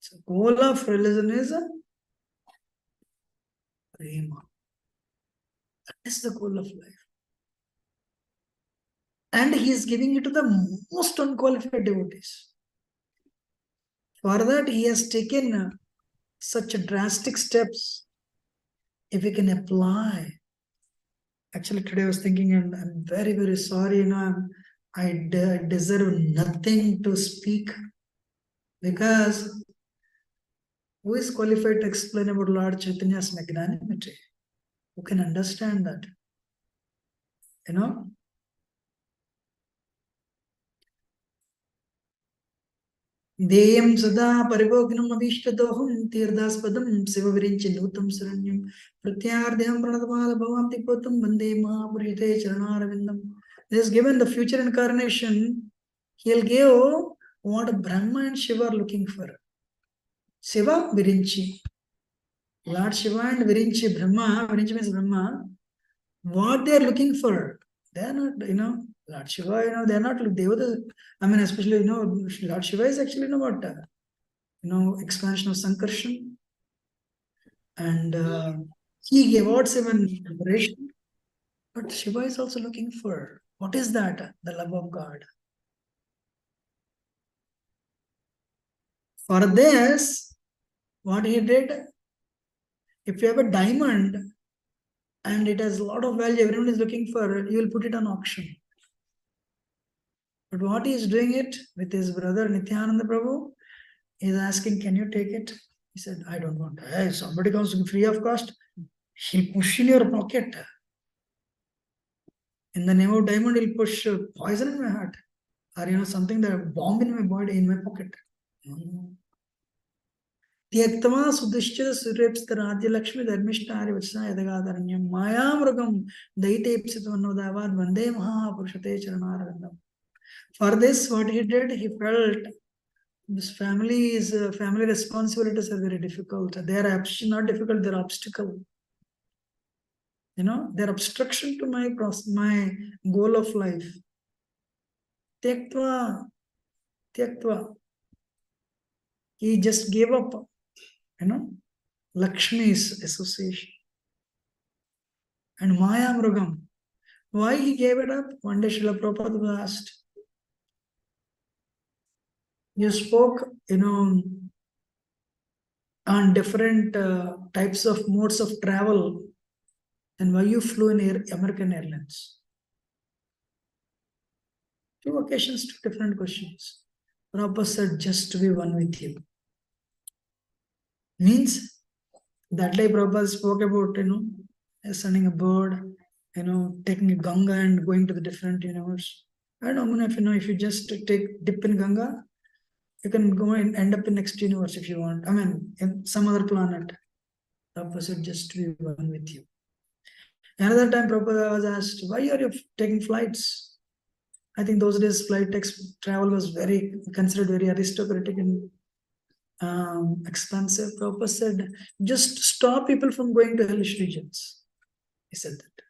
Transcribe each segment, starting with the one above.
So goal of religion is prema. That is the goal of life. And he is giving it to the most unqualified devotees. For that, he has taken such drastic steps. If we can apply. Actually, today I was thinking, and I'm very, very sorry, I deserve nothing to speak, because who is qualified to explain about Lord Chaitanya's magnanimity? Who can understand that? Deyam sada parivognam avishtadoham tirthaspadam sivavirinchi nutam saranyam pratyardhyam pranadamala bhavanti potam bande mahapurite charanaravindam. He has given the future incarnation. He'll give what Brahma and Shiva are looking for. Shiva, Virinchi. Lord Shiva and Virinchi, Brahma, Virinchi means Brahma, what they are looking for. They are not, Lord Shiva, they are not, especially, Lord Shiva is actually, what? Expansion of Sankarshan. And he awards him an liberation. But Shiva is also looking for, what is that? The love of God. For this, what he did, if you have a diamond and it has a lot of value, everyone is looking for, you will put it on auction. But what he is doing it with his brother Nityananda Prabhu, he is asking, can you take it? He said, I don't want. Hey, somebody comes free of cost, he'll push in your pocket. In the name of diamond, he'll push poison in my heart. Or something that bomb in my body, in my pocket. Tyaktama sudishchita surepsta radya lakshmi dharmishtari vachana yadagadharanyam mayamrugam daitepsitvanodavad vande mahapurushate charanarvindam. For this, what he did, he felt this family responsibilities are very difficult. They are not difficult, they're obstacle. They're obstruction to my goal of life. Tyaktva. He just gave up, Lakshmi's association. And Maya Mrugam. Why he gave it up? One day Srila Prabhupada was asked, you spoke, on different types of modes of travel, and why you flew in American Airlines? Two occasions, two different questions. Prabhupada said, just to be one with you. Means, that day Prabhupada spoke about, sending a bird, taking a Ganga and going to the different universe. I don't know, if you just dip in Ganga, you can go and end up in next universe if you want. In some other planet. Prabhupada said, just to be one with you. Another time Prabhupada was asked, why are you taking flights? I think those days flight travel was considered very aristocratic and expensive. Prabhupada said, just stop people from going to hellish regions. He said that.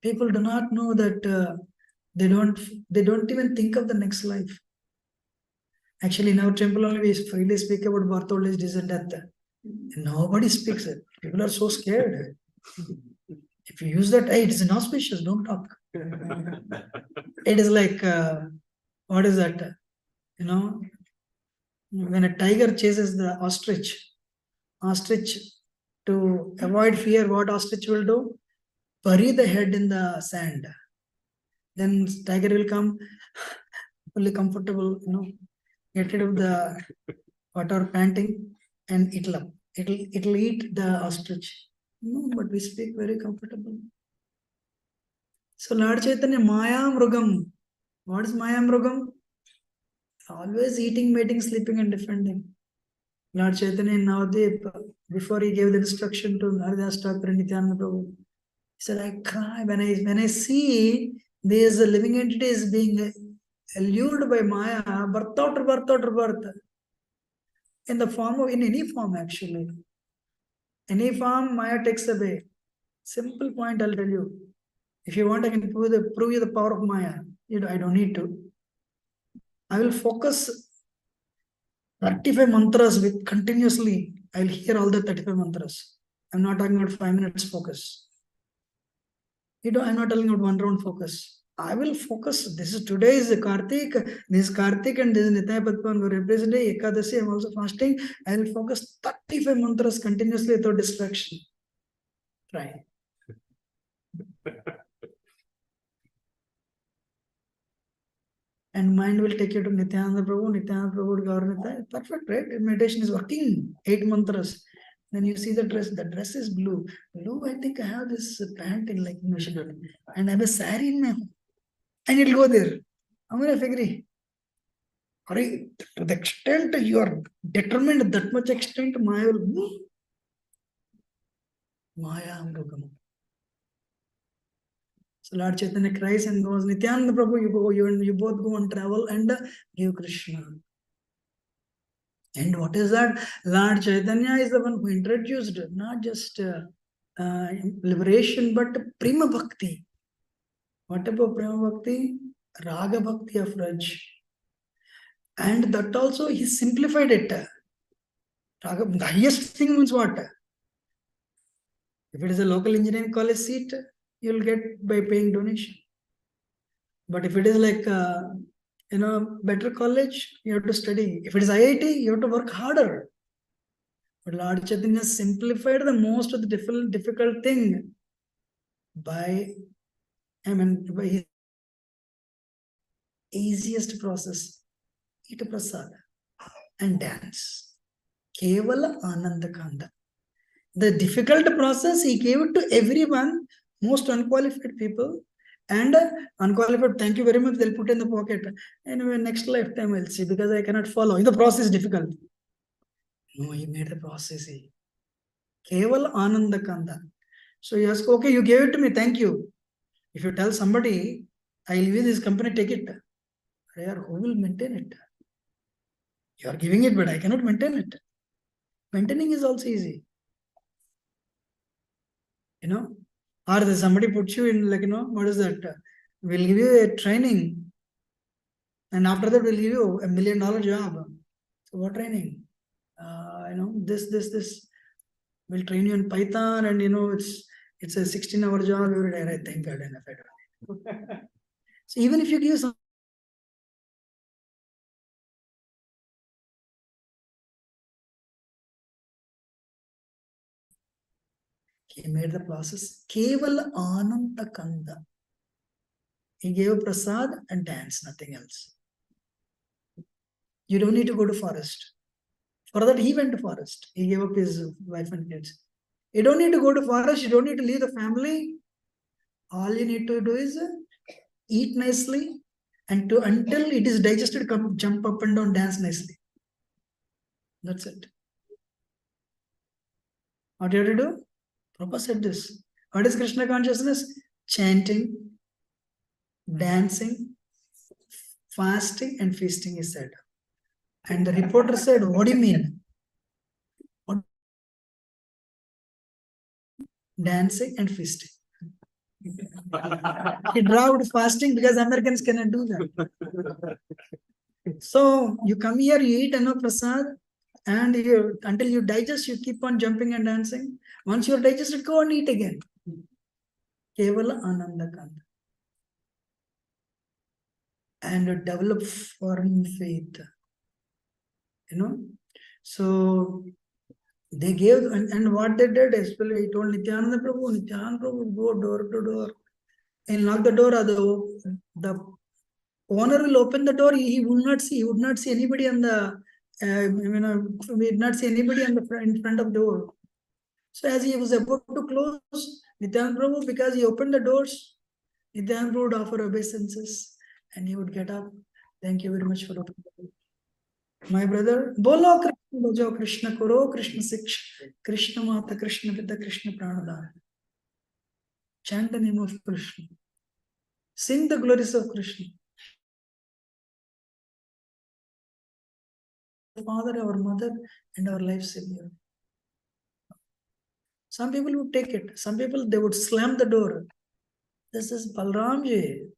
People do not know that they don't even think of the next life. Actually, in our temple only we freely speak about birth, old age, disease and death. Nobody speaks it. People are so scared. If you use that, hey, it is inauspicious, don't talk. It is like, what is that? When a tiger chases the ostrich, to avoid fear, what ostrich will do? Bury the head in the sand. Then tiger will come fully comfortable, get rid of the water panting and it'll eat the ostrich. No, but we speak very comfortable. So Lord Chaitanya, Maya Mrugam. What is Maya Mrugam? Always eating, mating, sleeping and defending. Lord Chaitanya in Navadvip, before he gave the instruction to Haridas Thakur and Nityananda Prabhu, he said, I cry when I see these living entities being allured by Maya, birth after birth after birth. In any form actually. Any form Maya takes away. Simple point I'll tell you. If you want, I can prove you the power of Maya. I don't need to. I will focus 35 mantras with continuously. I'll hear all the 35 mantras. I'm not talking about 5 minutes focus. I'm not telling about 1 round focus. I will focus. Today is Kartik. This is Kartik and this is Nitya Padpan who represent Ekadasi. I'm also fasting. I will focus 35 mantras continuously without distraction. Try. And mind will take you to Nityananda Prabhu, Gaur. Perfect, right? Meditation is working. 8 mantras. Then you see the dress is blue. Blue, I think I have this pant in like Michigan. And I have a sari in my home. And it'll go there. I'm going to agree. To the extent you are determined, that much extent, Maya will Maya Amrugam. So Lord Chaitanya cries and goes, Nityananda Prabhu, you both go and travel and give Krishna. And what is that? Lord Chaitanya is the one who introduced not just liberation, but Prema Bhakti. What about Prema Bhakti? Raga Bhakti of Raj. And that also he simplified it. Raga, the highest thing means what? If it is a local engineering college seat, you'll get by paying donation. But if it is like better college, you have to study. If it is IIT, you have to work harder. But Lord Chaitanya simplified the most of the difficult thing by his easiest process. Eat prasad and dance. Kevala Ananda Kanda. The difficult process, he gave it to everyone, most unqualified people. And unqualified, thank you very much, they'll put in the pocket. Anyway, next lifetime I'll see, because I cannot follow. The process is difficult. No, he made the process. Keval Ananda Kanda. So he asked, okay, you gave it to me, thank you. If you tell somebody, I'll leave this company, take it. Who will maintain it? You are giving it, but I cannot maintain it. Maintaining is also easy. Or somebody puts you in what is that? We'll give you a training. And after that, we'll give you $1 million job. So what training? This. We'll train you in Python, and it's a 16-hour job every day. I think God enough. So even if you give some, he made the process Keval Ananda Kanda. He gave prasad and dance, nothing else. You don't need to go to forest. For that, he went to forest. He gave up his wife and kids. You don't need to go to forest. You don't need to leave the family. All you need to do is eat nicely, and until it is digested, come jump up and down, dance nicely. That's it. What do you have to do? Prabhupada said this. What is Krishna consciousness? Chanting, dancing, fasting, and feasting, he said. And the reporter said, what do you mean? Dancing and feasting. He dropped fasting because Americans cannot do that. So you come here, you eat prasad, and until you digest, you keep on jumping and dancing. Once you're digested, go and eat again. Kevala Ananda Kanda. And develop firm faith. So they gave, and what they did, especially he told Nityananda Prabhu go door to door and knock the door. The owner will open the door. He would not see anybody on the he did not see anybody in front of the door. So as he was about to close, Nityananda Prabhu, because he opened the doors, Nityananda Prabhu would offer obeisances and he would get up. Thank you very much for opening the door. My brother, Bolo Krishna Bajo Krishna Koro Krishna Siksh Krishna Mata Krishna Pita Krishna Pranadana. Chant the name of Krishna. Sing the glories of Krishna. Father, our mother, and our life savior. Some people would take it. Some people, they would slam the door. This is Balramji.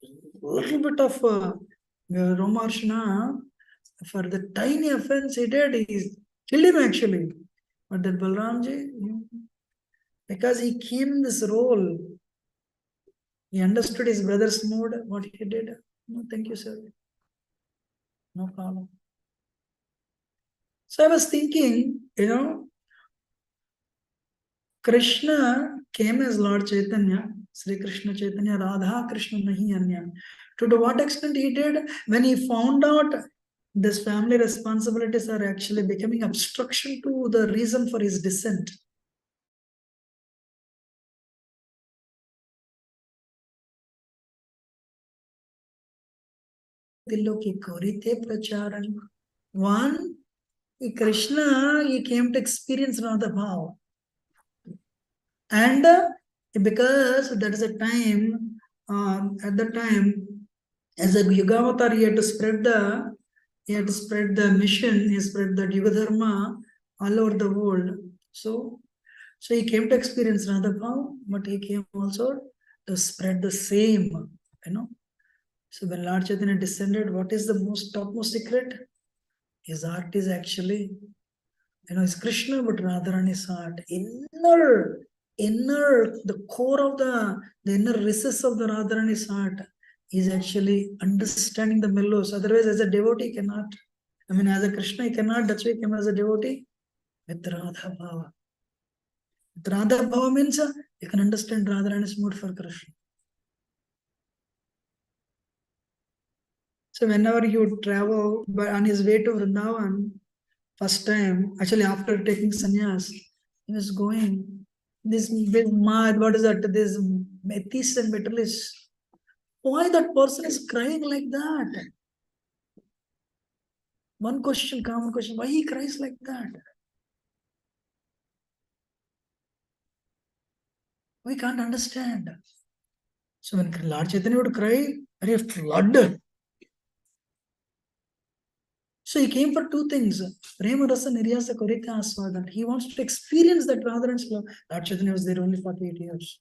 A little bit of Romarshna. For the tiny offense he did, he killed him actually. But that Balramji, because he came in this role, he understood his brother's mood, what he did. No, thank you, sir. No problem. So I was thinking, Krishna came as Lord Chaitanya, Sri Krishna Chaitanya, Radha Krishna Nahi Anya. To what extent he did, when he found out this family responsibilities are actually becoming obstruction to the reason for his descent. One, Krishna, he came to experience Radha Bhav. And because that is a time, at the time, as a Yugavatar, he had to spread the mission, he spread the Yuga Dharma all over the world. So he came to experience Radha Bhav, but he came also to spread the same, So when Lord Chaitanya descended, what is the topmost secret? His heart is actually, it's Krishna, but Radharani's heart. The core of the inner recess of the Radharani's heart is actually understanding the mellows. Otherwise, as a devotee, cannot. As a Krishna, he cannot. That's why he came as a devotee with Radha Bhava. With Radha Bhava means you can understand Radharani's mood for Krishna. So whenever he would travel on his way to Vrindavan, first time, actually after taking sannyas, he was going, this mad, what is that, this atheist and materialist. Why that person is crying like that? One question, common question, why he cries like that? We can't understand. So when Lord Chaitanya would cry, very flood. So he came for two things. Prema Rasa Niryasa Korita Aswadan. He wants to experience that Radharan's love. Lord Chaitanya was there only 48 years.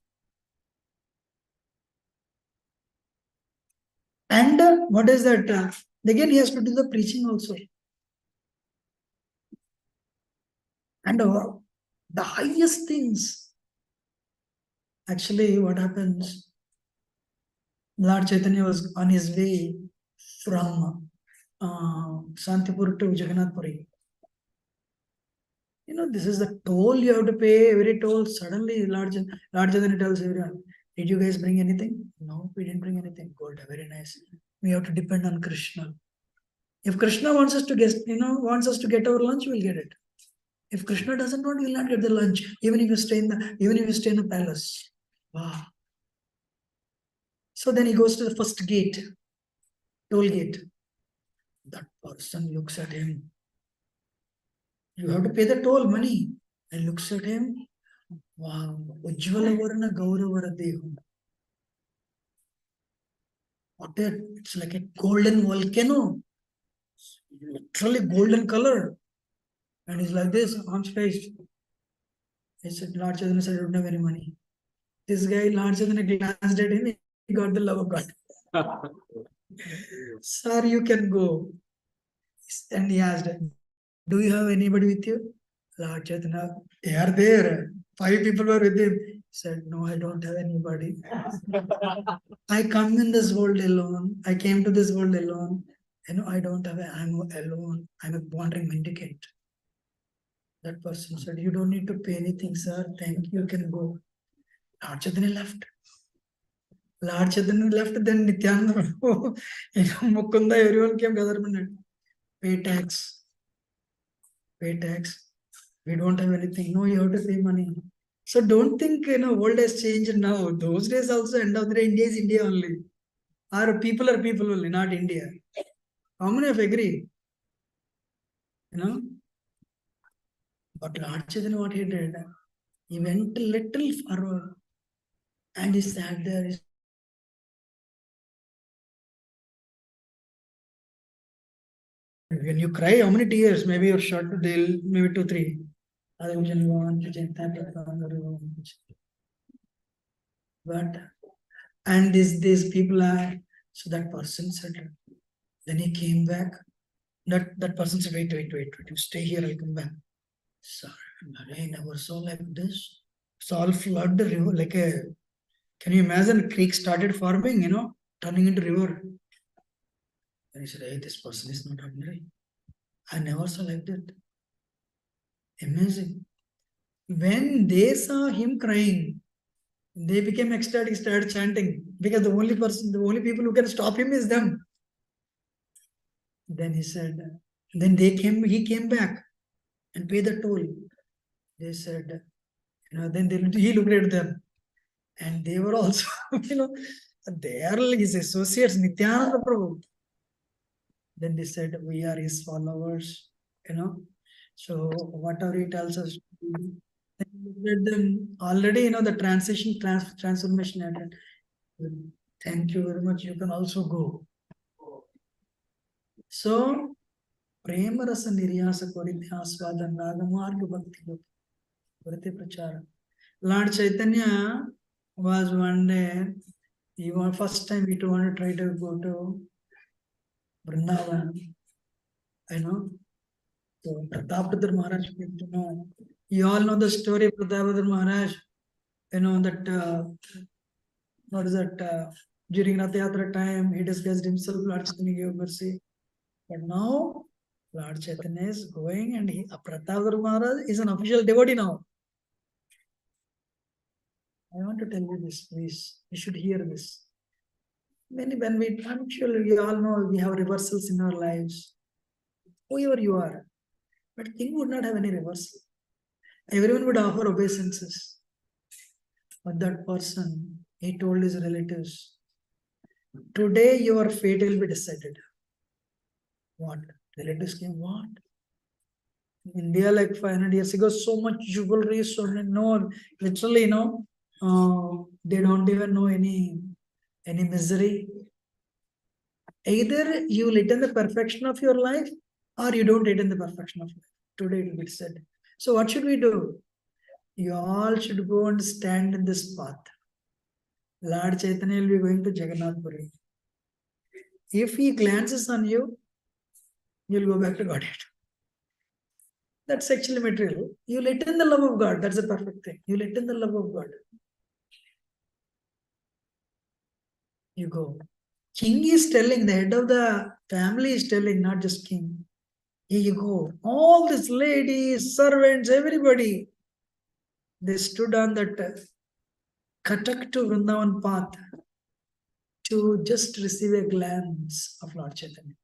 And what is that? Again, he has to do the preaching also. And the highest things. Actually, what happens? Lord Chaitanya was on his way from Santipur to Jagannath Puri. This is the toll you have to pay, every toll. Suddenly, Lord Chaitanya tells everyone, did you guys bring anything? No, we didn't bring anything. Good, very nice. We have to depend on Krishna. If Krishna wants us to get our lunch, we'll get it. If Krishna doesn't want, we'll not get the lunch, even if you stay in the palace. Wow. So then he goes to the first gate, toll gate. That person looks at him. You have to pay the toll money. And looks at him. Wow. Ujjvala Varna Gauravara Deham. It's like a golden volcano. Literally golden color. And he's like this on stage. He said, Lord Chaitanya said, I don't have any money. This guy, Lord Chaitanya, glanced at him. He got the love of God. Sir, you can go. And he asked, do you have anybody with you? Lord Chaitanya, they are there. 5 people were with him. He said, no, I don't have anybody. I come in this world alone. I came to this world alone. I don't have I'm alone. I'm a wandering mendicant. That person said, you don't need to pay anything, sir. Thank you. You can go. Lord Chaitanya left. Lord Chaitanya left, then Nityananda, Mukunda, everyone came together. Pay tax. Pay tax. We don't have anything. No, you have to pay money. So don't think, world has changed now. Those days also, end of the day, India is India only. Our people are people only, not India. How many of agree? But Lord Chaitanya, what he did, he went a little forward and he sat there. When you cry, how many tears? Maybe you're short, maybe 2, 3. But and these people are, so that person said, then he came back That person said, wait, you stay here, I'll come back. Sir, I never saw like this. It's all flood the river, like a, can you imagine a creek started forming, turning into river. And he said, hey, this person is not ordinary. I never saw like that. Amazing. When they saw him crying, they became ecstatic, started chanting, because the only people who can stop him is them. Then he said, then he came back and paid the toll. They said, then he looked at them and they were also, they are like his associates, Nityananda Prabhu. Then they said, we are his followers, so whatever he tells us, let them already, the transformation happened. Thank you very much. You can also go. So, Prema Rasa Niryasa Koritya Aswada Nagamarga Bhakti Korite Prachara. Lord Chaitanya was one day, first time he wanted to try to go to Vrindavan. So Pratapruddha Maharaj came to know. You all know the story of Pratapruddha Maharaj. That what is that? During Rath Yatra time, he disguised himself. Lord Chaitanya gave mercy. But now, Lord Chaitanya is going, and Pratapruddha Maharaj is an official devotee now. I want to tell you this, please. You should hear this. I'm sure you all know we have reversals in our lives. Whoever you are, but king would not have any reversal. Everyone would offer obeisances. But that person, he told his relatives, today your fate will be decided. What? Relatives came, what? In India, like 500 years ago, so much jewelry, so many, no, literally, they don't even know any misery. Either you will attain the perfection of your life, or you don't attain the perfection of life. Today it will be said. So what should we do? You all should go and stand in this path. Lord Chaitanya will be going to Jagannath Puri. If he glances on you, you'll go back to Godhead. That's actually material. You'll attain the love of God. That's the perfect thing. You'll attain the love of God. You go. King is telling, the head of the family is telling, not just king. Here you go. All these ladies, servants, everybody, they stood on that Katak to Vrindavan path to just receive a glance of Lord Chaitanya.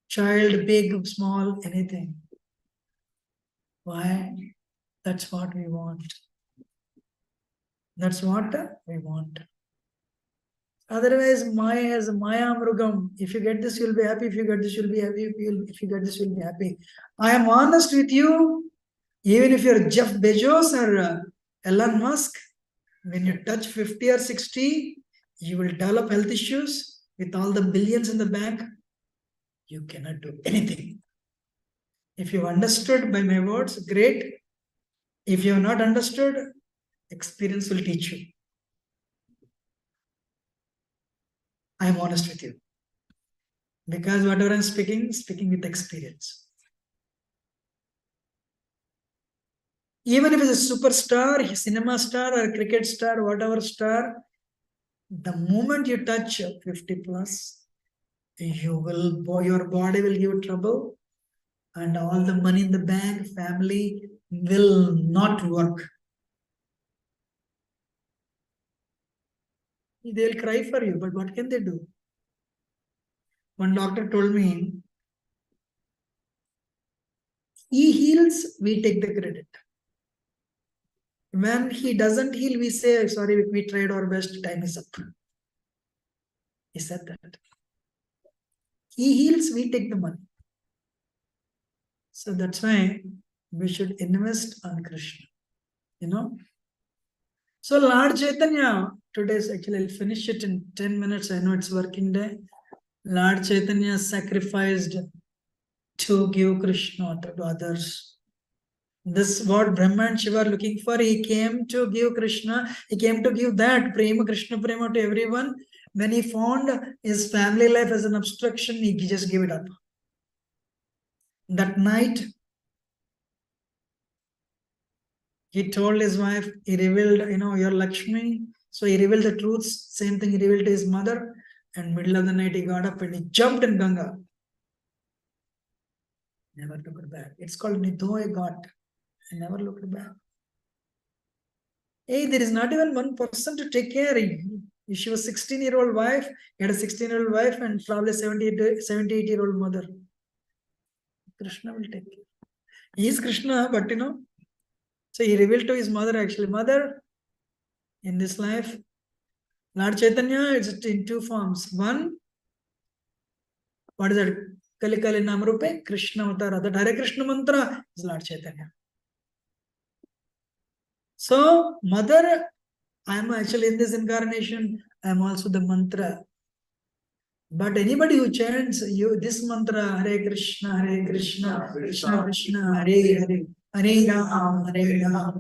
Child, big, small, anything. Why? That's what we want. That's what we want. Otherwise, Maya is Maya Mrugam. If you get this, you'll be happy. If you get this, you'll be happy. If you get this, you'll be happy. I am honest with you. Even if you're Jeff Bezos or Elon Musk, when you touch 50 or 60, you will develop health issues with all the billions in the bank. You cannot do anything. If you've understood by my words, great. If you have not understood, experience will teach you. I am honest with you. Because whatever I'm speaking with experience. Even if it's a superstar, cinema star or cricket star, whatever star, the moment you touch 50 plus, your body will give trouble, and all the money in the bank, family will not work. They'll cry for you, but what can they do? One doctor told me, he heals, we take the credit. When he doesn't heal, we say, sorry, we tried our best, time is up. He said that. He heals, we take the money. So that's why we should invest on Krishna. So Lord Chaitanya, today's actually, I'll finish it in 10 minutes. I know it's working day. Lord Chaitanya sacrificed to give Krishna to others. This what Brahma and Shiva are looking for. He came to give Krishna. He came to give that Prema, Krishna Prema to everyone. When he found his family life as an obstruction, he just gave it up. That night, he told his wife, he revealed, you're Lakshmi. So he revealed the truths. Same thing he revealed to his mother. And middle of the night, he got up and he jumped in Ganga. Never looked back. It's called Nidhoy Ghat. I never looked back. Hey, there is not even one person to take care of you. She was 16-year-old wife, he had a 16-year-old wife and probably 78-year-old mother. Krishna will take care. He is Krishna, but so he revealed to his mother actually, mother, in this life, Lord Chaitanya is in two forms. One, what is that? Kali Kali Namrupe, Krishna Avtara. That Hare Krishna mantra is Lord Chaitanya. So, mother, I am actually in this incarnation, I am also the mantra. But anybody who chants this mantra, Hare Krishna, Krishna Krishna, Hare Hare, Hare Ram,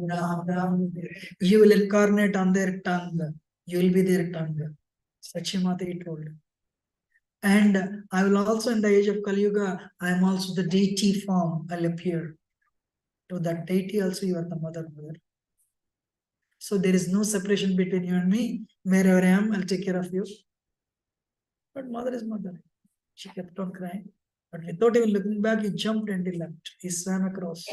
Ram Ram, you will incarnate on their tongue. You will be their tongue. Sachimata told. And I will also, in the age of Kali Yuga, I am also the deity form. I'll appear. To that deity also, you are the mother. So there is no separation between you and me. Wherever I am, I'll take care of you. But mother is mother. She kept on crying. But without even looking back, he jumped and he left. He swam across.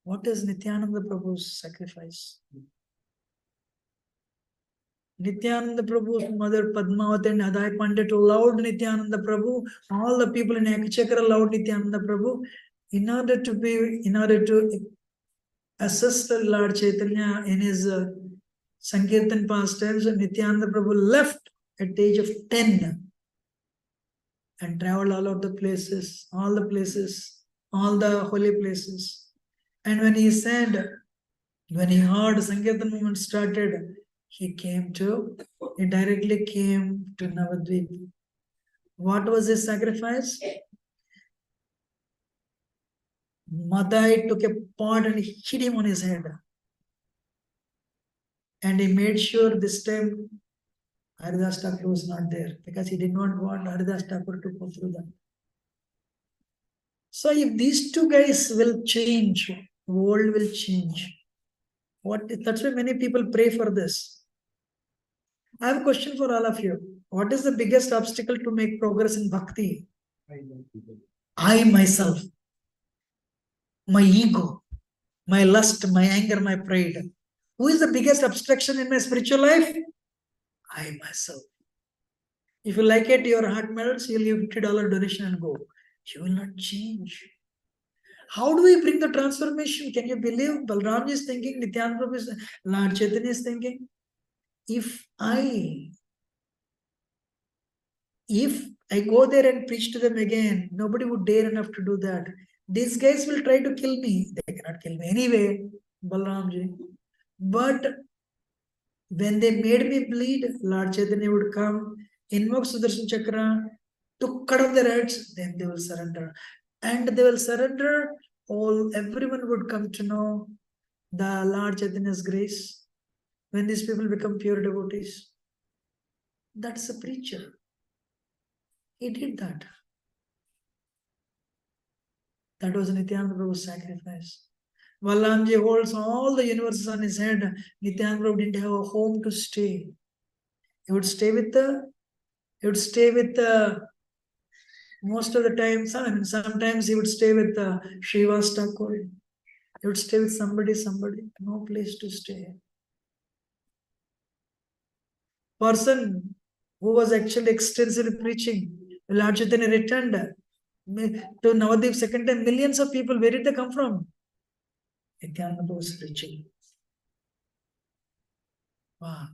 What is Nityananda Prabhu's sacrifice? Nityananda Prabhu's mother Padmavati and Adai Pandit loved Nityananda Prabhu. All the people in Ekachakra loved Nityananda Prabhu. In order to assist Lord Chaitanya in his Sankirtan pastimes, Nityananda Prabhu left at the age of 10 and traveled all of the places, all the holy places. And when he heard Sankirtan movement started, he directly came to Navadvip. What was his sacrifice? Madai took a pot and hit him on his head. And he made sure this time Haridas Thakur was not there because he did not want Haridas Thakur to go through that. So if these two guys will change, world will change. That's why many people pray for this. I have a question for all of you. What is the biggest obstacle to make progress in bhakti? I myself, my ego, my lust, my anger, my pride. Who is the biggest obstruction in my spiritual life? I myself. If you like it, your heart melts, you'll give $50 donation and go. You will not change. How do we bring the transformation? Can you believe Balram is thinking, Nityananda Prabhu is, Lord Chaitanya is thinking, if I go there and preach to them again, nobody would dare enough to do that. These guys will try to kill me. They cannot kill me anyway, Balramji. But when they made me bleed, Lord Chaitanya would come, invoke Sudarshan Chakra to cut off their heads, then they will surrender. And they will surrender, everyone would come to know the Lord Chaitanya's grace. When these people become pure devotees, that's a preacher. He did that. That was Nityananda Prabhu's sacrifice. Vallamji holds all the universes on his head. Nityananda Prabhu didn't have a home to stay. He would stay with most of the time. Sometimes he would stay with Srivas Thakur. He would stay with somebody, no place to stay. Person who was actually extensively preaching, Lord Chaitanya returned to Navadvip second time. Millions of people, where did they come from? Nityananda was preaching. Wow.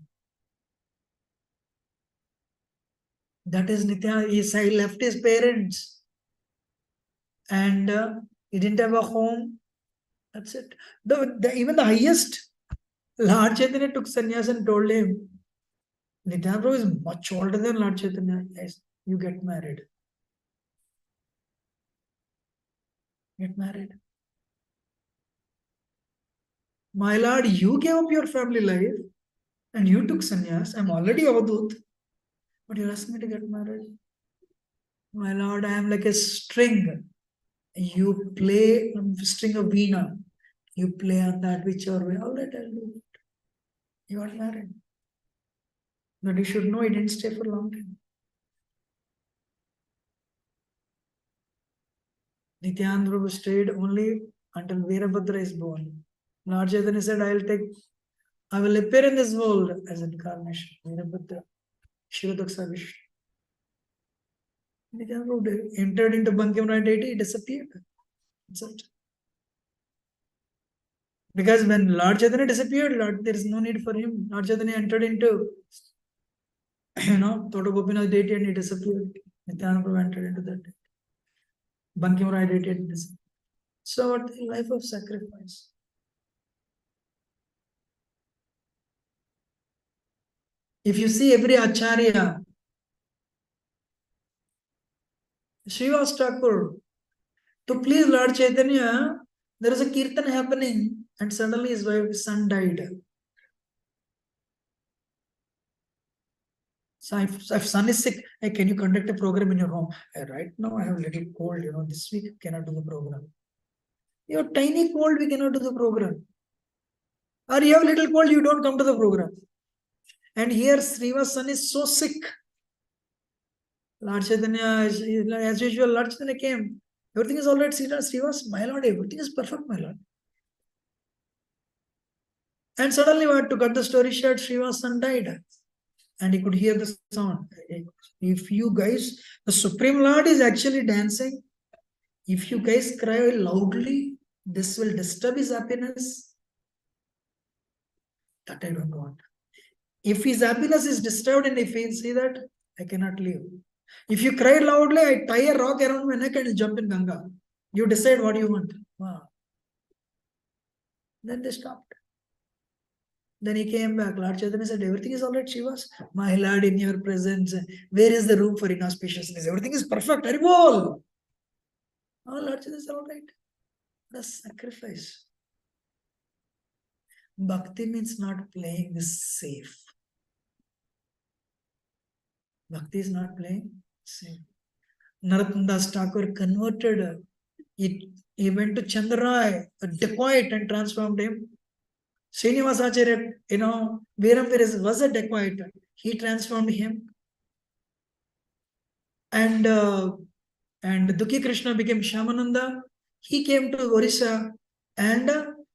That is Nityananda. He left his parents and he didn't have a home. That's it. Even the highest, Lord Chaitanya took sannyas and told him, Nityananda is much older than Lord Chaitanya. Yes, you get married. Get married. My Lord, you gave up your family life and you took sannyas. I'm already avadut, but you're asking me to get married. My Lord, I am like a string. You play string of veena. You play on that whichever way. All right, I'll do it. You got married. But you should know he didn't stay for a long time. Nityananda Prabhu stayed only until Veerabhadra is born. Lord Chaitanya said, I will appear in this world as incarnation. Veerabhadra, Shirodaksa Vishnu. Nityananda Prabhu entered into Bankim deity, he disappeared. That's it. Because when Lord Chaitanya disappeared, there is no need for him. Lord Chaitanya entered into, Toto Gopinath deity and he disappeared. Nityananda Prabhu entered into that. Bankim deity and disappeared. So what the life of sacrifice? If you see every Acharya, Srivas Thakur, to please Lord Chaitanya, there is a kirtan happening and suddenly his son died. So if son is sick, hey, can you conduct a program in your home? Right now I have a little cold, this week I cannot do the program. You have tiny cold, we cannot do the program. Or you have a little cold, you don't come to the program. And here Srivas' son is so sick. Lord Chaitanya, as usual, Lord Chaitanya came. Everything is all right, Srivas, my lord, everything is perfect, my lord. And suddenly, to cut the story short, Srivas' son died. And he could hear the sound. If you guys, the Supreme Lord is actually dancing. If you guys cry loudly, this will disturb his happiness. That I don't want. If his happiness is disturbed and if he see that, I cannot leave. If you cry loudly, I tie a rock around my neck and jump in Ganga. You decide what you want. Wow. Then they stopped. Then he came back. Lord Chaitanya said, everything is all right, Shivas. My lord, in your presence, where is the room for inauspiciousness? Everything is perfect. Haribol. Oh, Lord Chaitanya said, all right. The sacrifice. Bhakti means not playing this safe. Bhakti is not playing safe. Narottam Das Thakur converted. He went to Chandarai, a dacoit, and transformed him. Srinivasacharya, Veeram was a dacoit. He transformed him. And Dukhi Krishna became Shyamananda. He came to Orissa and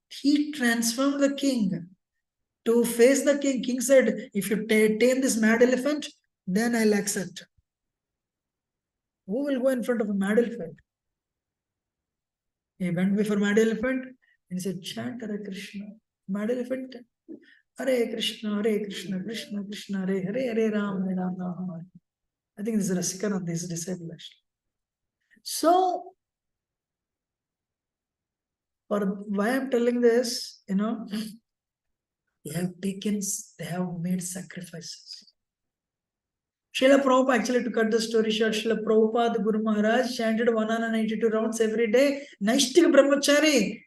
he transformed the king. To face the king, king said, if you tame this mad elephant, then I'll accept. Who will go in front of a mad elephant? He went before mad elephant and he said, chant Hare Krishna. Mad elephant, Hare Krishna, Krishna Krishna, Hare Hare, Hare Ram, Ram. I think this is Rasikanand, this disciple actually. So, for why I'm telling this, they have made sacrifices. Srila Prabhupada, actually, to cut the story short, Srila Prabhupada Guru Maharaj chanted 182 rounds every day. Naishtik Brahmachari.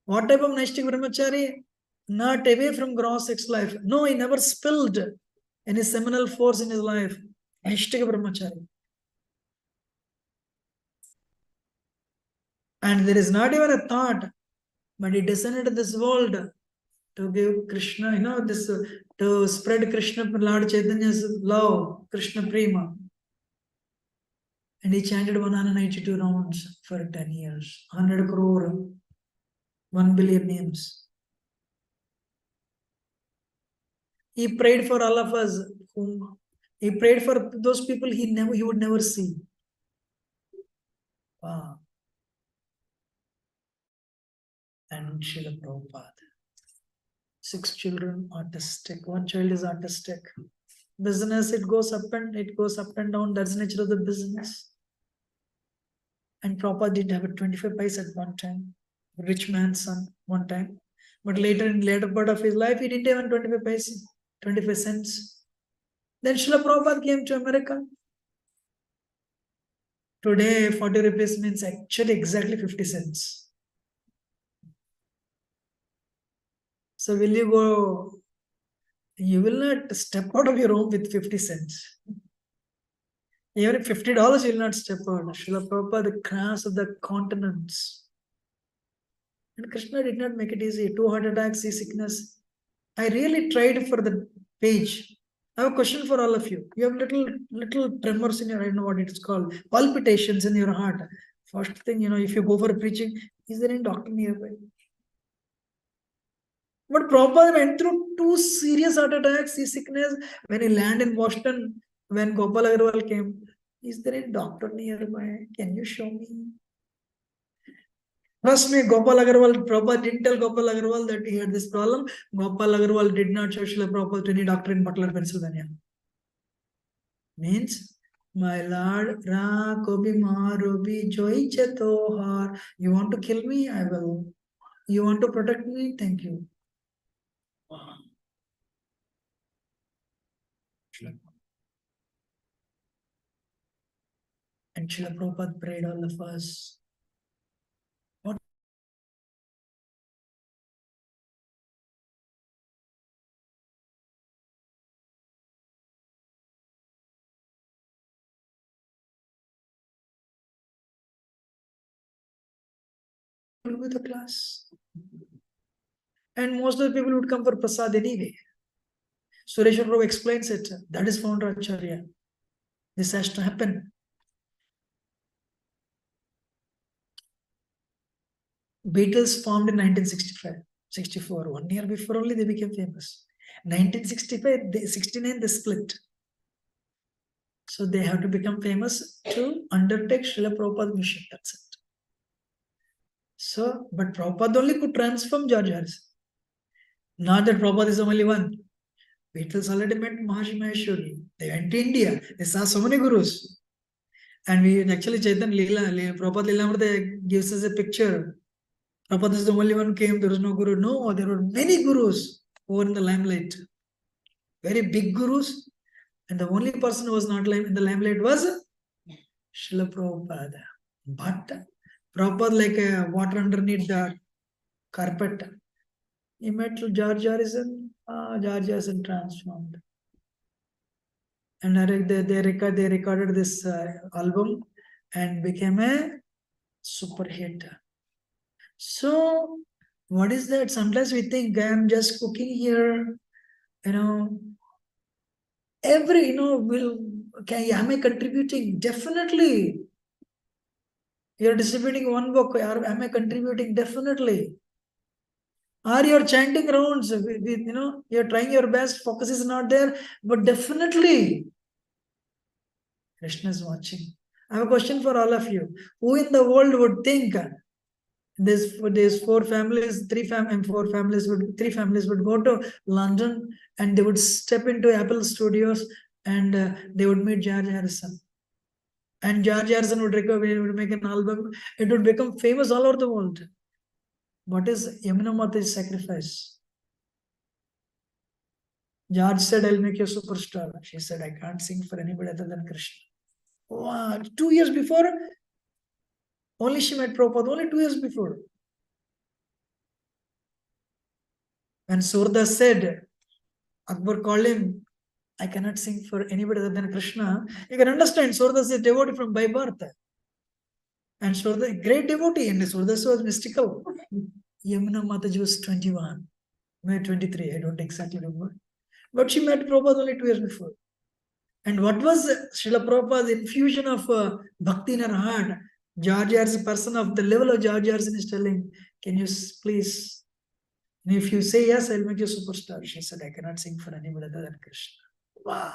What type of Naishtik Brahmachari? Not away from gross sex life. No, he never spilled any seminal force in his life. Naishtik Brahmachari. And there is not even a thought, but he descended to this world to give Krishna, to spread Krishna, Lord Chaitanya's love, Krishna Prema. And he chanted 192 rounds for 10 years, 100 crore, 1 billion names. He prayed for all of us. He prayed for those people he would never see. Wow. And Srila Prabhupada. 6 children, autistic. 1 child is autistic. Business, it goes up and down. That's the nature of the business. And Prabhupada did have a 25 paise at one time. Rich man's son, one time. But in later part of his life, he didn't have 25 paise, 25 cents. Then Srila Prabhupada came to America. Today, 40 rupees means actually exactly 50 cents. So will you go? You will not step out of your home with 50 cents. Even if $50 you'll not step out. Srila Prabhupada, the cross of the continents. And Krishna did not make it easy. 2 heart attacks, seasickness. I really tried for the page. I have a question for all of you. You have little tremors in your, I don't know what it is called, palpitations in your heart. First thing, if you go for preaching, is there any doctor nearby? But Prabhupada went through 2 serious heart attacks, seasickness. When he landed in Boston, when Gopal Agarwal came, is there any doctor nearby? Can you show me? Trust me, Gopal Agarwal, Prabhupada didn't tell Gopal Agarwal that he had this problem. Gopal Agarwal did not show Srila Prabhupada to any doctor in Butler, Pennsylvania. Means, my lord, Ra Kobi Marobi Joy Chetohar. You want to kill me? I will. You want to protect me? Thank you. And Srila Prabhupada prayed all of us. What? Will be the class. And most of the people would come for prasad anyway. Sureshwar Prabhu explains it. That is founder Acharya. This has to happen. Beatles formed in 1965-64. 1 year before only they became famous. 1965-69 they split. So they have to become famous to undertake Srila Prabhupada mission. That's it. So, but Prabhupada only could transform George Harrison. Not that Prabhupada is the only one. Beatles already met Maharishi Maheshwari. They went to India. They saw so many gurus. And we actually Chaitanya Leela, Prabhupada Leela gives us a picture. Prabhupada is the only one who came. There was no guru. No, there were many gurus who were in the limelight. Very big gurus. And the only person who was not in the limelight was Srila Prabhupada. But Prabhupada like a water underneath the carpet. He met George Harrison. George Harrison transformed. And they recorded this album and became a super hit. So what is that? Sometimes we think I am just cooking here, every, am I contributing? Definitely. You're distributing one book, am I contributing? Definitely. Or you're chanting rounds, you're trying your best, focus is not there, but definitely Krishna is watching. I have a question for all of you. Who in the world would think there's 4 families, 3 families would go to London and they would step into Apple Studios and they would meet George Harrison. And George Harrison would make an album. It would become famous all over the world. What is Yamuna Mata's sacrifice? George said, I'll make you a superstar. She said, I can't sing for anybody other than Krishna. Wow. 2 years before, only she met Prabhupada, only 2 years before. When Surdas said, Akbar called him, I cannot sing for anybody other than Krishna. You can understand, Surdas is a devotee from by birth. And Surdas, great devotee, and Surdas was mystical. Yamuna Mataji was 21, maybe 23, I don't exactly remember. But she met Prabhupada only 2 years before. And what was Srila Prabhupada's infusion of bhakti in her heart? George Harrison, person of the level of George Harrison is telling, can you please, and if you say yes, I'll make you a superstar. She said, I cannot sing for anybody other than Krishna. Wow.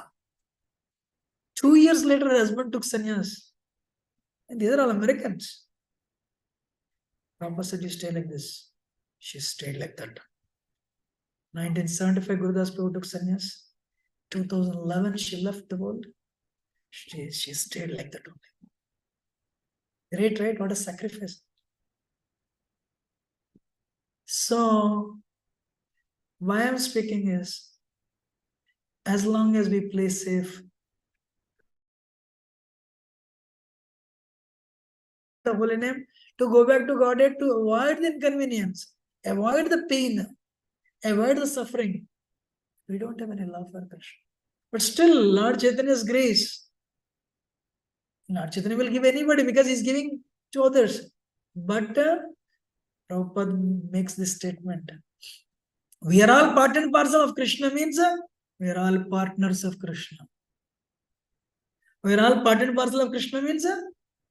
2 years later, her husband took sannyas. And these are all Americans. Prabhupada said, you stay like this. She stayed like that. 1975, Gurudas Prabhu took sannyas. 2011, she left the world. She stayed like that only. Great, right? What a sacrifice. So, why I'm speaking is, as long as we play safe, the holy name, to go back to Godhead, to avoid the inconvenience, avoid the pain, avoid the suffering. We don't have any love for Krishna. But still, Lord Chaitanya's grace, Lord Chaitanya will give anybody because he's giving to others. But Prabhupada makes this statement. We are all part and parcel of Krishna means we are all partners of Krishna. We are all part and parcel of Krishna means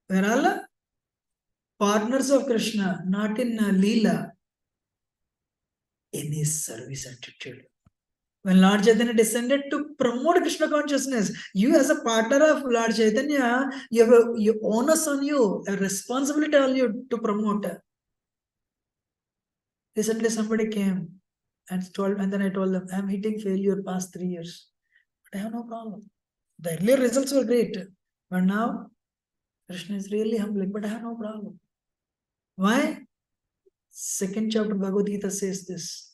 we are all partners of Krishna, not in Leela, in his service attitude. When Lord Chaitanya descended to promote Krishna consciousness, you as a partner of Lord Chaitanya, you have a onus on you, a responsibility on you to promote. Recently somebody came and then I told them, I'm hitting failure past 3 years, but I have no problem. The earlier results were great, but now Krishna is really humbling, but I have no problem. Why? Second chapter Bhagavad Gita says this.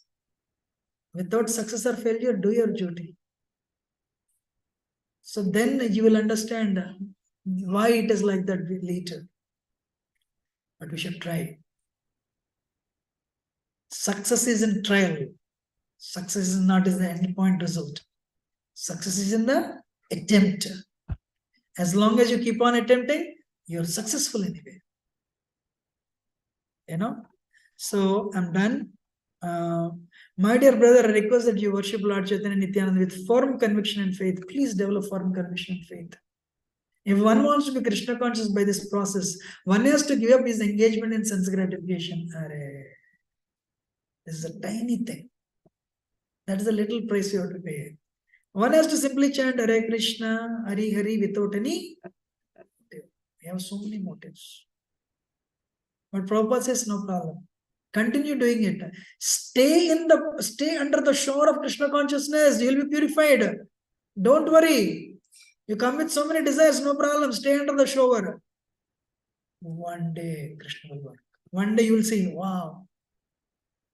Without success or failure, do your duty. So then you will understand why it is like that later. But we should try. Success is in trial. Success is not in the end point result. Success is in the attempt. As long as you keep on attempting, you're successful anyway. You know? So I'm done. My dear brother, I request that you worship Lord Chaitanya Nityananda with firm conviction and faith. Please develop firm conviction and faith. If one wants to be Krishna conscious by this process, one has to give up his engagement in sense gratification. This is a tiny thing. That is a little price you have to pay. One has to simply chant Hare Krishna, Hari Hari without any motive. We have so many motives. But Prabhupada says no problem. Continue doing it. Stay under the shore of Krishna consciousness. You will be purified. Don't worry. You come with so many desires, no problem. Stay under the shore. One day Krishna will work. One day you will see, wow,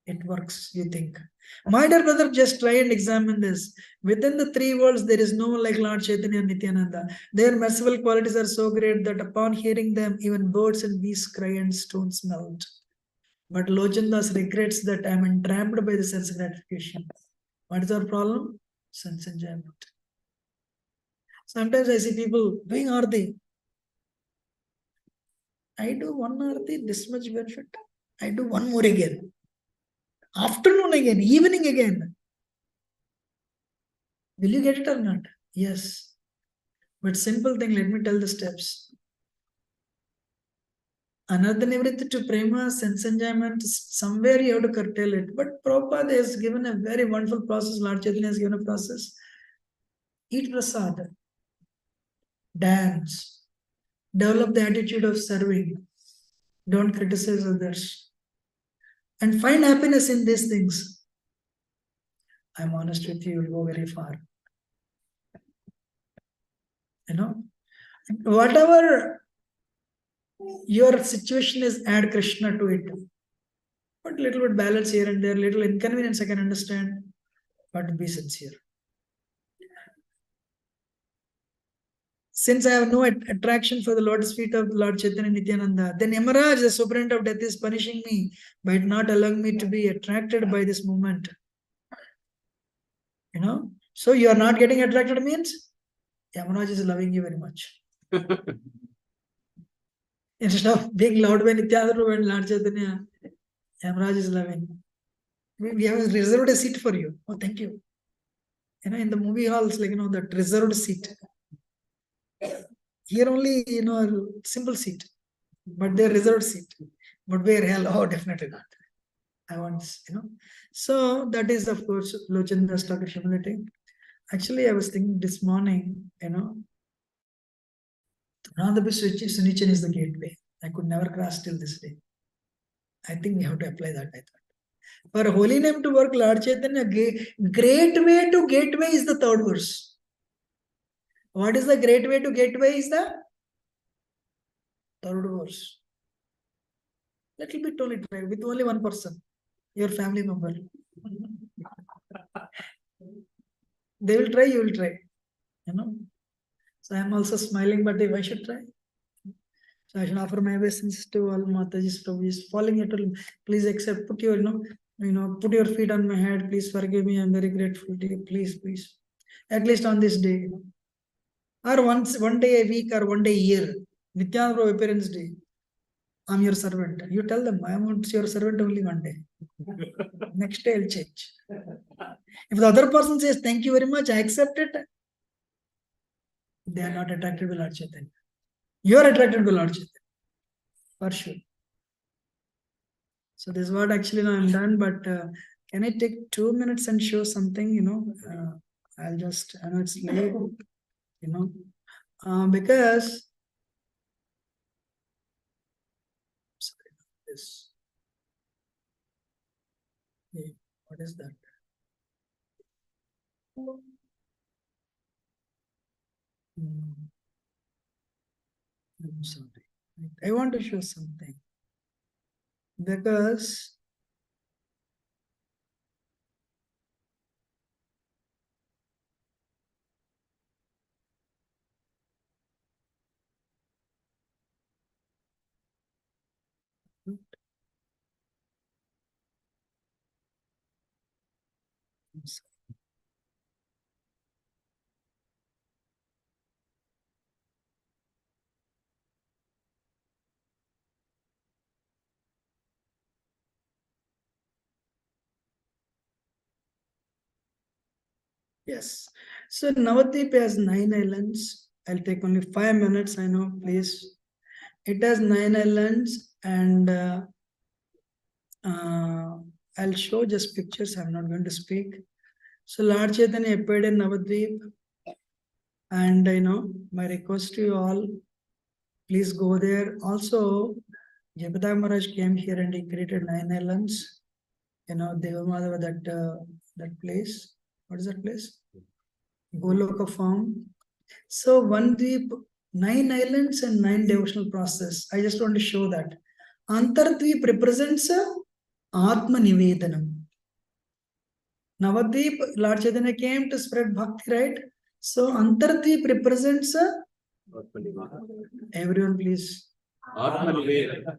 it works, you think. My dear brother, just try and examine this. Within the 3 worlds, there is no one like Lord Chaitanya and Nityananda. Their merciful qualities are so great that upon hearing them, even birds and beasts cry and stones melt. But Lochandas regrets that I am entrapped by the sense gratification. What is our problem? Sense enjoyment. Sometimes I see people doing arati. I do one arati, this much benefit. I do one more again. Afternoon again, evening again. Will you get it or not? Yes. But simple thing, let me tell the steps. Another nivritti to prema, sense enjoyment, somewhere you have to curtail it. But Prabhupada has given a very wonderful process. Lord Chaitanya has given a process. Eat prasad. Dance. Develop the attitude of serving. Don't criticize others. And find happiness in these things. I'm honest with you, you'll go very far. You know, whatever your situation is, add Krishna to it. But little bit balance here and there, little inconvenience I can understand, but be sincere. Since I have no attraction for the lotus feet of Lord Chaitanya Nityananda, then Yamaraj, the superintendent of death, is punishing me by not allowing me to be attracted by this movement. You know, so you are not getting attracted means Yamaraj is loving you very much. Instead of being loved by Nityananda and Lord Chaitanya, Yamaraj is loving. We have reserved a seat for you. Oh, thank you. You know, in the movie halls, like, you know, that reserved seat. Here only, you know, simple seat, but they're reserved seat. But where hell? Oh, definitely not. I want, you know. So that is, of course, Lochanda's talk of humility. Actually, I was thinking this morning, you know, Nandabhi Sunichan is the gateway. I could never cross till this day. I think we have to apply that, I thought. For holy name to work, Lord Chaitanya, great way to gateway is the 3rd verse. What is the great way to gateway is the 3rd verse. Little bit only try with only one person, your family member. They will try, you will try. You know. So I am also smiling, but if I should try. So I should offer my obeisance to all Matajis, Prabhujis, falling at all. Please accept, put your, put your feet on my head. Please forgive me. I'm very grateful to you. Please, please. At least on this day. or one day a week or one day a year. Nityananda Prabhu Appearance Day. I'm your servant. You tell them, I am your servant only one day. Next day I'll change. If the other person says, thank you very much, I accept it, they are not attracted to Lord Chaitanya. You are attracted to Lord Chaitanya. For sure. So this is what actually now I'm done, but can I take 2 minutes and show something, I'll just, I know it's late, because, sorry, this, what is that? I'm sorry. I want to show something because yes. So Navadvip has 9 islands. I'll take only 5 minutes. I know, please. It has 9 islands, and I'll show just pictures. I'm not going to speak. So Lord Chaitanya appeared in Navadvip, and my request to you all, please go there. Also, Jagata Maharaj came here and he created 9 islands. Devamadava, that place. What is that place? Goloka farm. So one deep, 9 islands and 9 devotional process. I just want to show that. Antardvip represents Atma Nivedanam. Navadvip, Lord Chaitanya came to spread bhakti, right? So Antardvip represents everyone, please. Atma Nivedanam.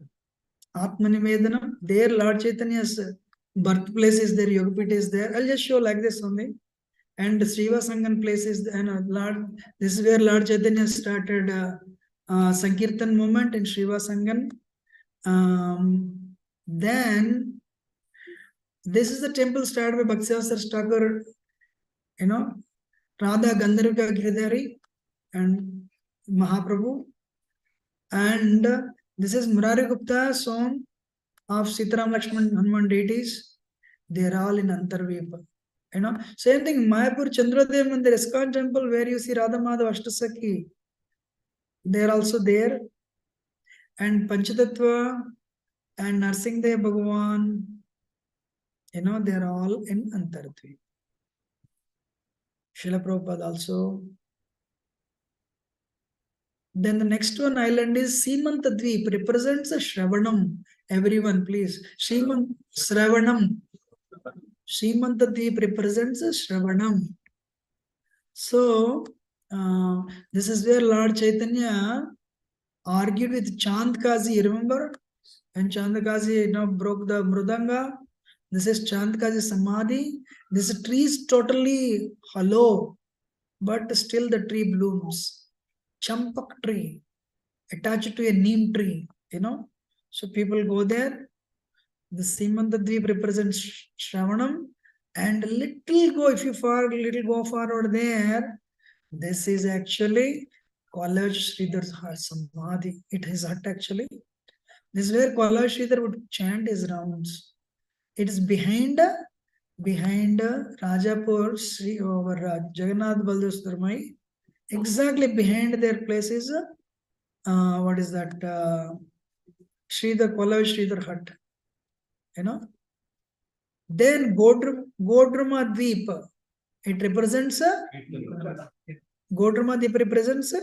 Atma Nivedanam. There, Lord Chaitanya's birthplace is there, Yogapita is there. I'll just show like this only. And Shiva Sangan place is, this is where Lord Chaitanya started Sankirtan movement in Shiva Sangan. Then, this is the temple started by Bhaktisiddhanta Thakur, Radha Gandharva Giridhari and Mahaprabhu. And this is Murari Gupta song of Sitaram Lakshman Hanuman deities. They are all in Antarvip. Same thing, Mayapur Chandradev Mandir ISKCON temple where you see Radha Madhav Ashtasakhi. They are also there. And Panchatattva and Narsingdev Bhagavan, they are all in Antarvip. Srila Prabhupada also. Then the next one island is Simantadvip, represents Shravanam. Everyone, please. Shravanam. Simantadvip represents Shravanam. So, this is where Lord Chaitanya argued with Chandkazi. Remember? When Chandkazi broke the Mrudanga. This is Chandkazi Samadhi. This tree is totally hollow, but still the tree blooms. Champak tree, attached to a neem tree, So people go there. The Simantadvip represents Shravanam. And little go, if you go forward there, this is actually Kolaj Sridhar's Samadhi. It is hut actually. This is where Kolaj Sridhar would chant his rounds. It is behind Rajapur Sri over Jagannath Baldev Dharmai. Exactly behind their place is what is that? Sridhar Kolaj Sridhar hut. Then Godruma Dweep. It represents Godruma Dweep represents.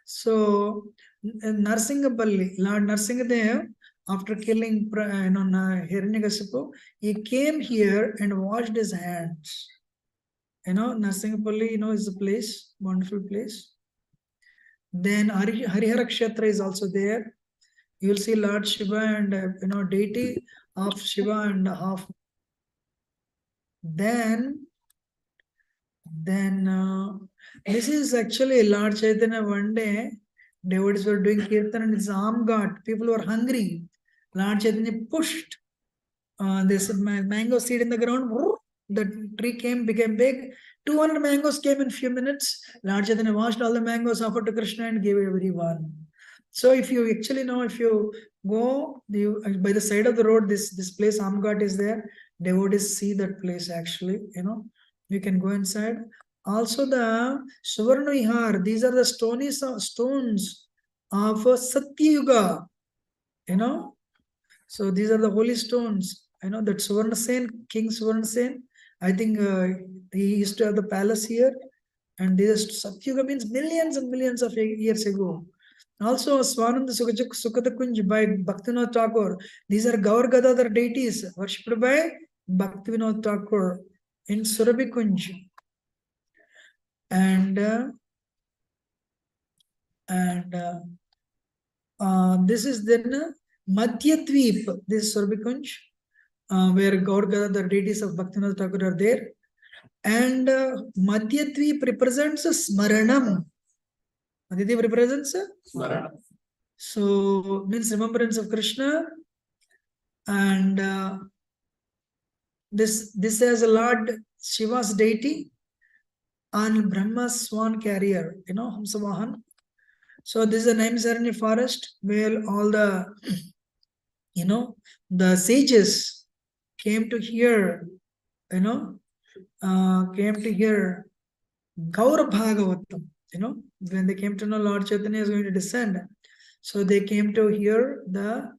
So Narsingapalli, Lord Narsingadev, after killing Hiranyakasipu, he came here and washed his hands. Narsingapalli, is a place, wonderful place. Then Harihara Kshetra is also there. You will see Lord Shiva and deity of Shiva and half. Then This is actually Lord Chaitanya. One day, devotees were doing kirtan and it's arm got. People were hungry. Lord Chaitanya pushed this mango seed in the ground. The tree became big. 200 mangoes came in few minutes. Lord Chaitanya washed all the mangoes, offered to Krishna and gave everyone. So if you actually know, if you go by the side of the road, this place Amghat is there. Devotees see that place actually. You can go inside. Also the Suvarna Vihar. These are the stones of Satyuga. So these are the holy stones. That Suvarna Sen, King Suvarna Sen. I think he used to have the palace here. And this Satyuga means millions and millions of years ago. Also, Swananda Sukata Kunj by Bhaktivinoda Thakur. These are Gaur Gadadhar deities worshipped by Bhaktivinoda Thakur in Surabhi Kunj. And this is then Madhyadweep. This is Surabhi Kunj, where Gaur Gadadhar deities of Bhaktivinoda Thakur are there. And Madhyadweep represents Smaranam. Madhyadweep represents Smaranam. So means remembrance of Krishna, and this has a Lord Shiva's deity on Brahma's swan carrier, Hamsavahan. So this is a Naimisaranya forest where all the the sages came to hear, came to hear Gaur Bhagavatam. When they came to know Lord Chaitanya is going to descend. So they came to hear the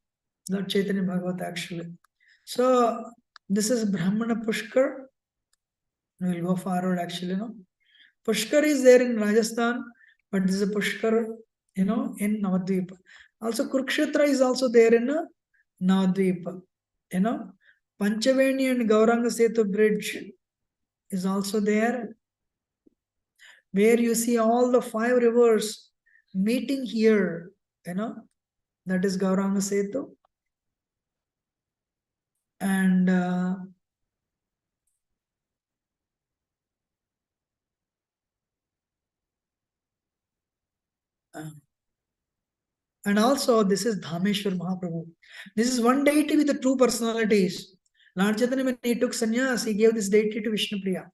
Lord Chaitanya Bhagavat actually. So this is Brahmana Pushkar. We'll go forward actually. Pushkar is there in Rajasthan, but this is a Pushkar, in Navadvip. Also Kurukshetra is also there in Navadvip. Panchaveni and Gauranga Setu bridge is also there, where you see all the 5 rivers meeting here, that is Gauranga Setu. And also this is Dhameshwar Mahaprabhu. This is one deity with the 2 personalities. Lord Chaitanya, when he took sannyas, he gave this deity to Vishnupriya.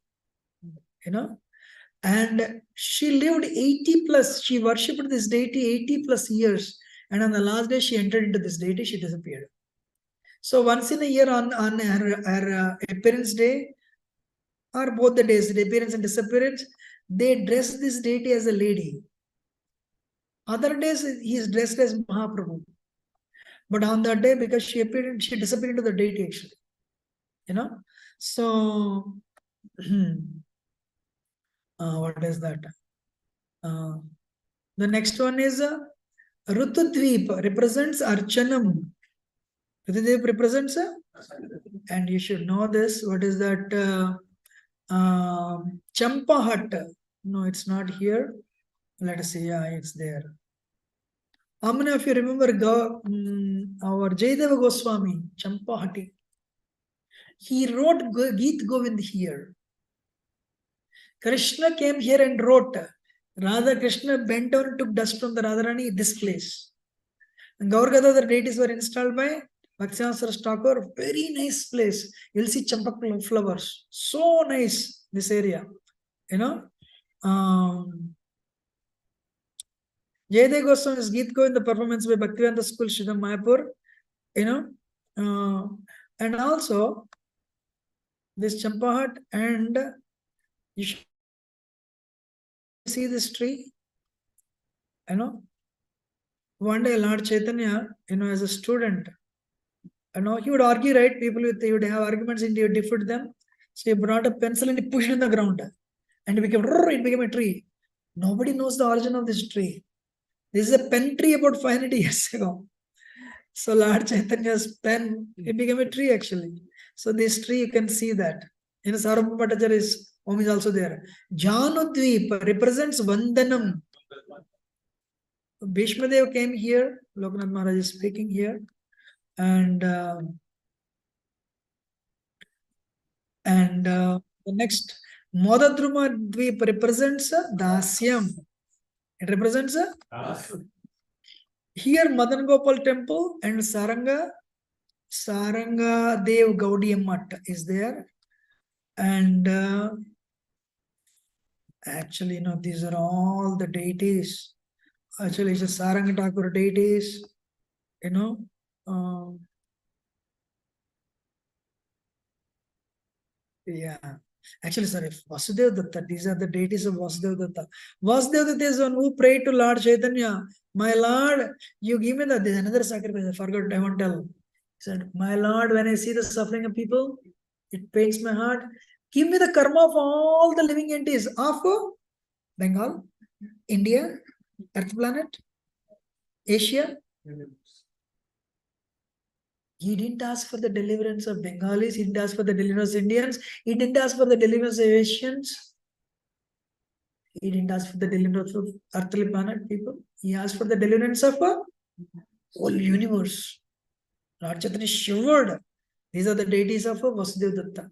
And she lived 80 plus. She worshipped this deity 80 plus years. And on the last day, she entered into this deity. She disappeared. So once in a year on her appearance day, or both the days, the appearance and disappearance, they dress this deity as a lady. Other days, he is dressed as Mahaprabhu. But on that day, because she appeared, she disappeared into the deity actually. So what is that? The next one is Rutudvip represents Archanam. Rutudvip represents, and you should know this. What is that? Champahat. No, it's not here. Let us see. Yeah, it's there. How many of you remember our Jayadeva Goswami, Champahati? He wrote Geet Govind here. Krishna came here and wrote. Radha Krishna bent down and took dust from the Radharani, this place. And Gaur Gadadhar deities were installed by Bhaktivinoda Saraswati Thakur. Very nice place. You'll see champak flowers. So nice, this area. Jayadeva Goswami's Geet Govind, the performance by Bhaktivedanta School, Sridham Mayapur. And also this Champahat, and you should see this tree. One day Lord Chaitanya, as a student, he would argue, right? People he would have arguments and he would defeat them. So he brought a pencil and he pushed it in the ground, and it became a tree. Nobody knows the origin of this tree. This is a pen tree about 500 years ago. So Lord Chaitanya's pen, it became a tree actually. So this tree, you can see that. Sarvabhauma Bhattacharya's home is also there. Janudvip represents Vandanam. Bhishmadev came here. Lokanath Maharaj is speaking here. And the next Modadruma Dweep represents Dasyam. It represents here Madan Gopal temple and Saranga Dev Gaudiya Math is there. And actually, these are all the deities. Actually, it's a Saranga Thakur deities, yeah. Actually, sorry, Vasudev Datta, these are the deities of Vasudev Datta. Vasudev Datta is one who prayed to Lord Chaitanya, my Lord, you give me that. There's another sacrifice, I forgot, I won't tell. He said, my Lord, when I see the suffering of people, it pains my heart. Give me the karma of all the living entities of Bengal, India, Earth planet, Asia. He didn't ask for the deliverance of Bengalis, he didn't ask for the deliverance of Indians, he didn't ask for the deliverance of Asians. He didn't ask for the deliverance of earthly planet people. He asked for the deliverance of a whole universe. Lord Chaitanya shivered. These are the deities of Vasudeva Datta.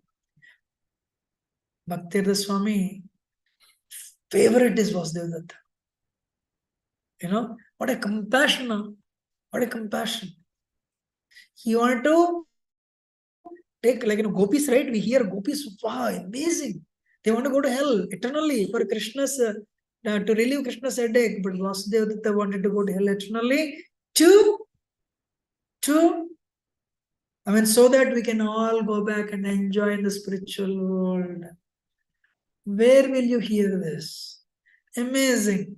Bhaktirtha Swami favorite is Vasudeva Datta. What a compassion. What a compassion. He wanted to take, gopis, right? We hear gopis, wow, amazing. They want to go to hell eternally for Krishna's, to relieve Krishna's headache. But Vasudeva Datta wanted to go to hell eternally so that we can all go back and enjoy in the spiritual world. Where will you hear this? Amazing.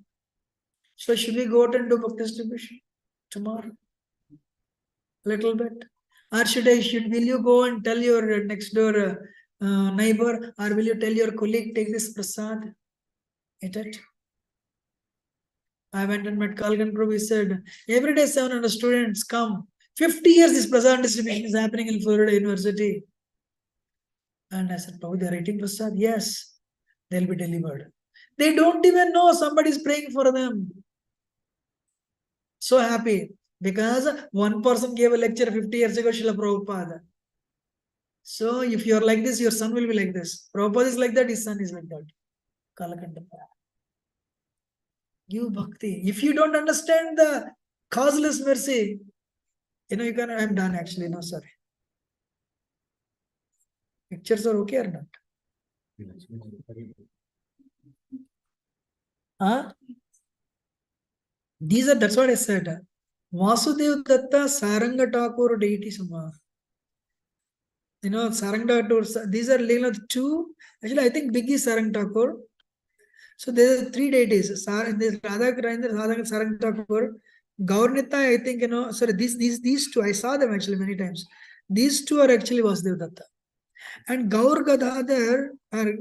So should we go out and do book distribution tomorrow? Little bit. Or will you go and tell your next door neighbor, or will you tell your colleague, take this prasad, eat it? I went and met Kalgan Prabhu. He said, every day 700 students come. 50 years this prasad distribution is happening in Florida University. And I said, Prabhu, they are eating prasad? Yes, they'll be delivered. They don't even know somebody is praying for them. So happy. Because one person gave a lecture 50 years ago, Srila Prabhupada. So if you are like this, your son will be like this. Prabhupada is like that, his son is like that. Kalakanda. Give bhakti. If you don't understand the causeless mercy, I'm done actually. No, sorry. Pictures are okay or not? Huh? That's what I said. Vasudeva Datta, Saranga Thakur deities. Saranga Thakur, these are two. Actually, I think big is Saranga Thakur. So there are three deities. There's Radha Saranga Thakur. Gaurnita, I think, sorry, these two, I saw them actually many times. These two are actually Vasudeva Datta. And Gaur Gadadhar are,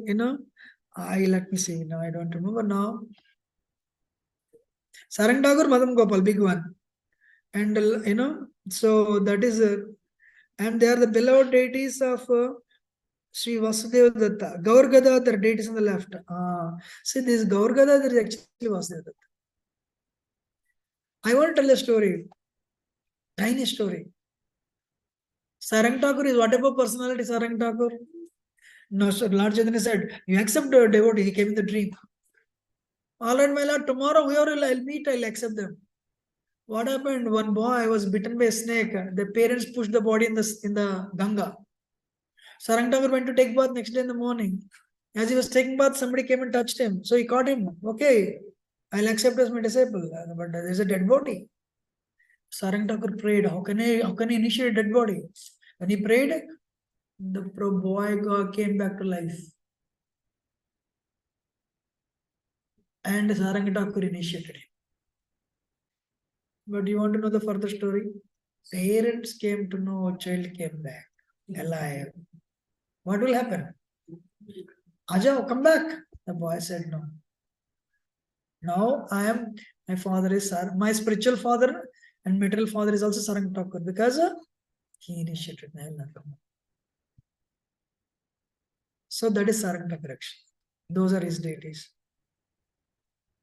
let me see, I don't remember now. Saranga Thakur, Madan Gopal, big one. And, so that is, and they are the beloved deities of Sri Vasudeva Datta. Gaur Gadadhar deities on the left. See, this Gaur Gadadhar is actually Vasudeva Datta. I want to tell a story. Tiny story. Saranga Thakur is whatever personality Saranga Thakur. No, sir, Lord Chaitanya said, you accept the devotee, he came in the dream. All right, my Lord, tomorrow whoever I'll meet, I'll accept them. What happened? One boy was bitten by a snake. The parents pushed the body in the Ganga. Saranga Thakur went to take bath next day in the morning. As he was taking bath, somebody came and touched him. So he caught him. Okay, I'll accept as my disciple. But there's a dead body. Saranga Thakur prayed, how can I initiate a dead body? When he prayed, the boy came back to life. And Saranga Thakur initiated him. But you want to know the further story? Parents came to know child came back alive. What will happen? Ajao, come back. The boy said no. Now my father is my spiritual father and material father is also Saranga Thakur because he initiated. So that is Saranga Thakur actually. Those are his deities.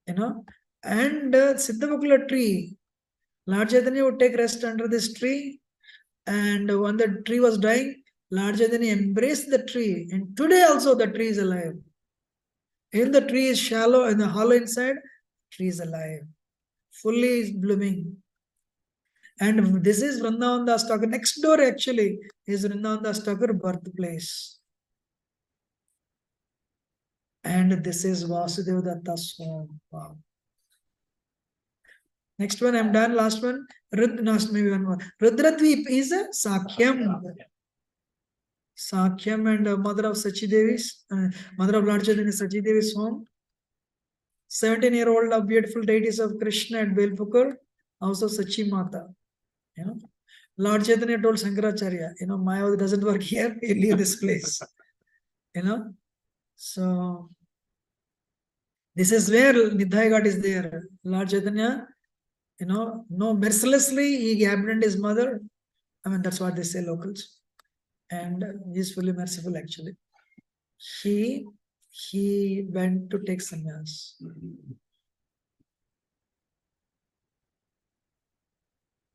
And Siddhavakula tree, Lord Chaitanya would take rest under this tree, and when the tree was dying, Lord Chaitanya embraced the tree, and today also the tree is alive. Even the tree is shallow and the hollow inside, tree is alive, fully blooming. And this is Vrindavan Das Thakur. Next door actually is Vrindavan Das Thakur birthplace. And this is Vasudeva Datta's home. Wow. Next one, I'm done. Last one. Maybe one more. Rudradweep is a Sakhyam. Sakhyam and mother of Sachi Devi's, mother of Lord Chaitanya Sachi Devi's home. 17-year-old of beautiful deities of Krishna at Belpukur, house of Sachi Mata. You know, Lord Chaitanya told Shankaracharya, Mayavadi doesn't work here, you leave this place. So this is where Nidhai Ghat is there. Lord Chaitanya, no mercilessly he abandoned his mother. I mean, that's what they say locals. And he's fully merciful actually. He went to take sannyas.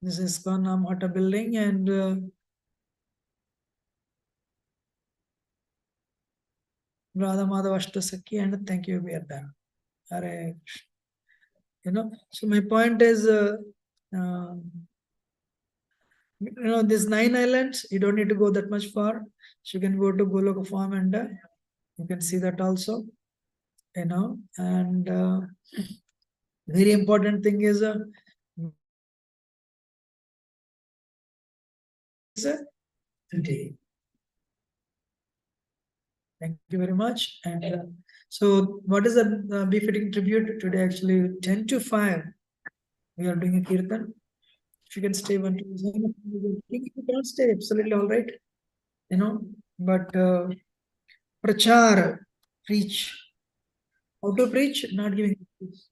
This is Kanam Hata building and Radha Madhava Ashtasakhi, and thank you, we are done. Hare Krishna. So my point is, these 9 islands, you don't need to go that much far. So you can go to Goloka Farm and you can see that also. And very important thing is today. Thank you very much. And so what is the befitting tribute today? Actually 10 to 5 we are doing a kirtan. If you can stay 1 to 7, if you can't stay, absolutely all right. But prachar, preach. How to preach? Not giving excuse.